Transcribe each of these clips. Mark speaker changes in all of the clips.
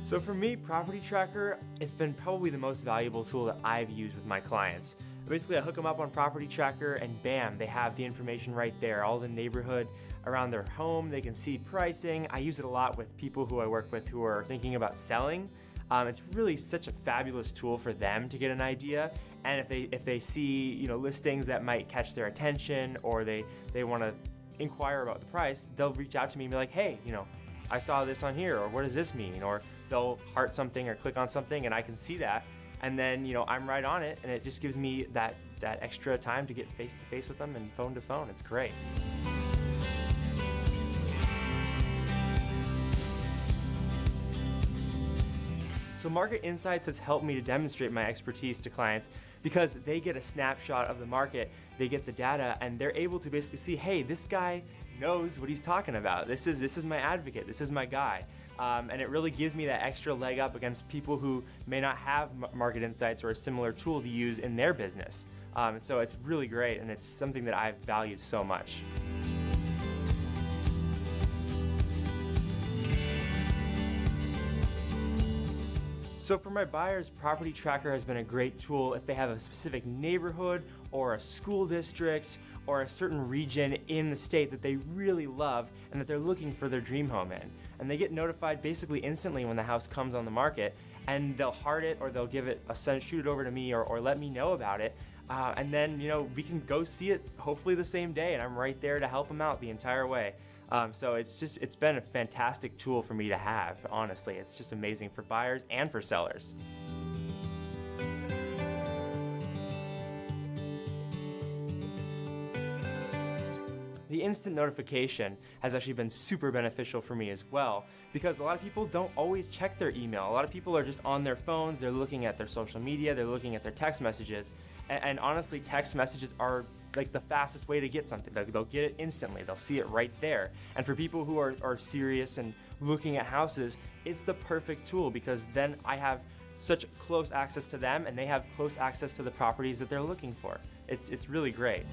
Speaker 1: So for me, Property Tracker, it's been probably the most valuable tool that I've used with my clients. Basically, I hook them up on Property Tracker and bam, they have the information right there, all the neighborhood around their home. They can see pricing. I use it a lot with people who I work with who are thinking about selling. It's really such a fabulous tool for them to get an idea. And if they see listings that might catch their attention, or they want to inquire about the price, they'll reach out to me and be like, hey, I saw this on here, or what does this mean? Or they'll heart something or click on something and I can see that. And then, I'm right on it, and it just gives me that extra time to get face to face with them and phone to phone. It's great. So Marketinsights has helped me to demonstrate my expertise to clients because they get a snapshot of the market, they get the data, and they're able to basically see, hey, this guy knows what he's talking about. This is my advocate, this is my guy. And it really gives me that extra leg up against people who may not have Marketinsights or a similar tool to use in their business. So it's really great, and it's something that I've valued so much. So for my buyers, Property Tracker has been a great tool if they have a specific neighborhood or a school district or a certain region in the state that they really love and that they're looking for their dream home in. And they get notified basically instantly when the house comes on the market, and they'll heart it or they'll give it a send, shoot it over to me or let me know about it. And then we can go see it hopefully the same day, and I'm right there to help them out the entire way. So it's been a fantastic tool for me to have, honestly. It's just amazing for buyers and for sellers. The instant notification has actually been super beneficial for me as well, because a lot of people don't always check their email. A lot of people are just on their phones, they're looking at their social media, they're looking at their text messages, and honestly, text messages are like the fastest way to get something. They'll get it instantly, they'll see it right there. And for people who are serious and looking at houses, it's the perfect tool, because then I have such close access to them and they have close access to the properties that they're looking for. It's really great.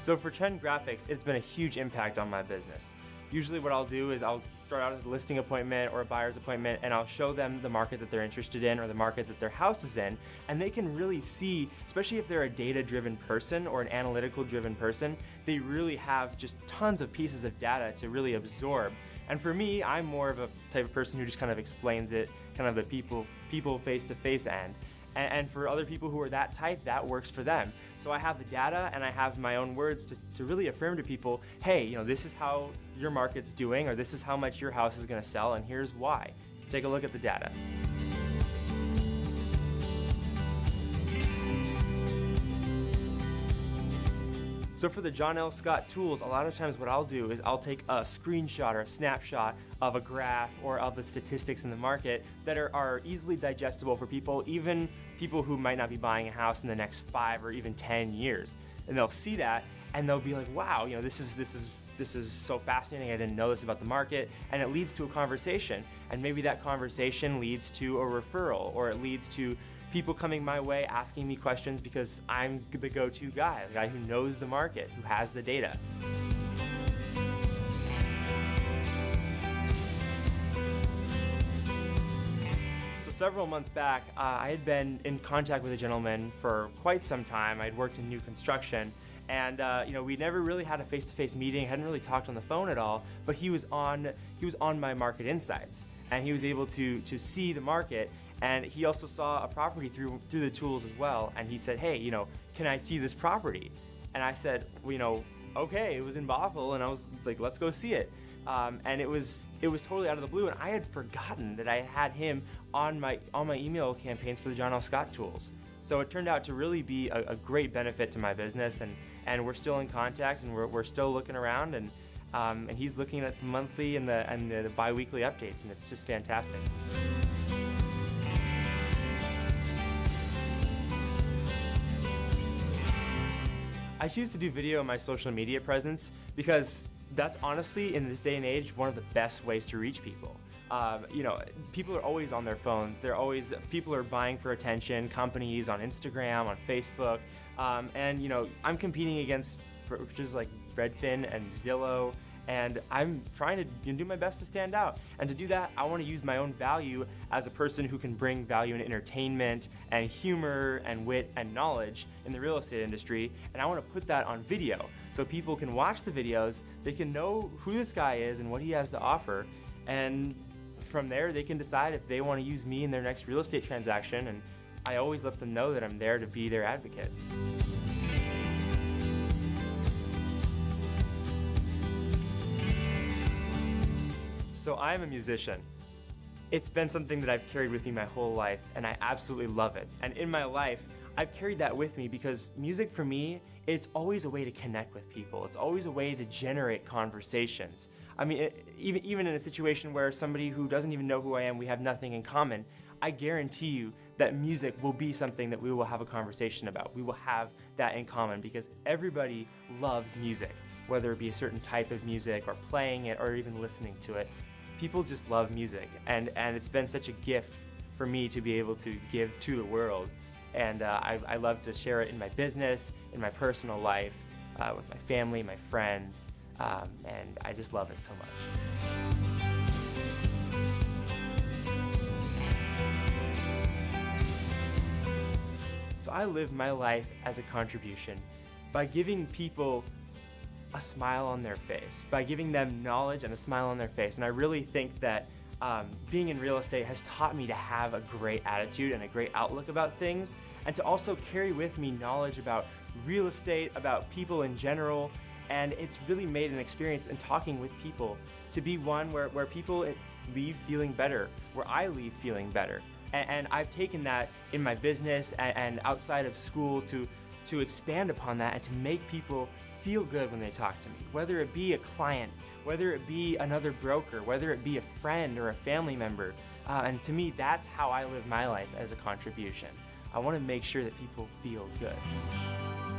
Speaker 1: So for Trendgraphix, it's been a huge impact on my business. Usually what I'll do is I'll start out as a listing appointment or a buyer's appointment, and I'll show them the market that they're interested in or the market that their house is in, and they can really see, especially if they're a data-driven person or an analytical-driven person, they really have just tons of pieces of data to really absorb. And for me, I'm more of a type of person who just kind of explains it, kind of the people face-to-face end. And for other people who are that type, that works for them. So I have the data and I have my own words to really affirm to people, hey, this is how your market's doing, or this is how much your house is going to sell, and here's why. Take a look at the data. So for the John L. Scott tools, a lot of times what I'll do is I'll take a screenshot or a snapshot of a graph or of the statistics in the market that are easily digestible for people, even people who might not be buying a house in the next 5 or even 10 years. And they'll see that and they'll be like, wow, this is so fascinating. I didn't know this about the market. And it leads to a conversation. And maybe that conversation leads to a referral, or it leads to people coming my way asking me questions because I'm the go-to guy, the guy who knows the market, who has the data. So several months back, I had been in contact with a gentleman for quite some time. I'd worked in new construction, and we never really had a face-to-face meeting, hadn't really talked on the phone at all, but he was on my Marketinsights, and he was able to see the market. And he also saw a property through the tools as well, and he said, hey, can I see this property? And I said, well, okay, it was in Bothell, and I was like, let's go see it. And it was totally out of the blue, and I had forgotten that I had him on my email campaigns for the John L. Scott tools. So it turned out to really be a great benefit to my business, and we're still in contact, and we're still looking around, and he's looking at the monthly and the bi-weekly updates, and it's just fantastic. I choose to do video on my social media presence because that's honestly, in this day and age, one of the best ways to reach people. People are always on their phones. People are vying for attention, companies on Instagram, on Facebook, and I'm competing against just like Redfin and Zillow, and I'm trying to do my best to stand out. And to do that, I want to use my own value as a person who can bring value in entertainment and humor and wit and knowledge in the real estate industry, and I want to put that on video so people can watch the videos, they can know who this guy is and what he has to offer, and from there they can decide if they want to use me in their next real estate transaction, and I always let them know that I'm there to be their advocate. So I'm a musician. It's been something that I've carried with me my whole life, and I absolutely love it. And in my life, I've carried that with me because music for me, it's always a way to connect with people. It's always a way to generate conversations. I mean, even in a situation where somebody who doesn't even know who I am, we have nothing in common, I guarantee you that music will be something that we will have a conversation about. We will have that in common because everybody loves music, whether it be a certain type of music or playing it or even listening to it. People just love music, and it's been such a gift for me to be able to give to the world. And I love to share it in my business, in my personal life, with my family, my friends, and I just love it so much. So I live my life as a contribution by giving people a smile on their face, by giving them knowledge and a smile on their face. And I really think that being in real estate has taught me to have a great attitude and a great outlook about things, and to also carry with me knowledge about real estate, about people in general. And it's really made an experience in talking with people to be one where people leave feeling better, where I leave feeling better. And I've taken that in my business and outside of school to expand upon that and to make people feel good when they talk to me, whether it be a client, whether it be another broker, whether it be a friend or a family member. And to me, that's how I live my life as a contribution. I want to make sure that people feel good.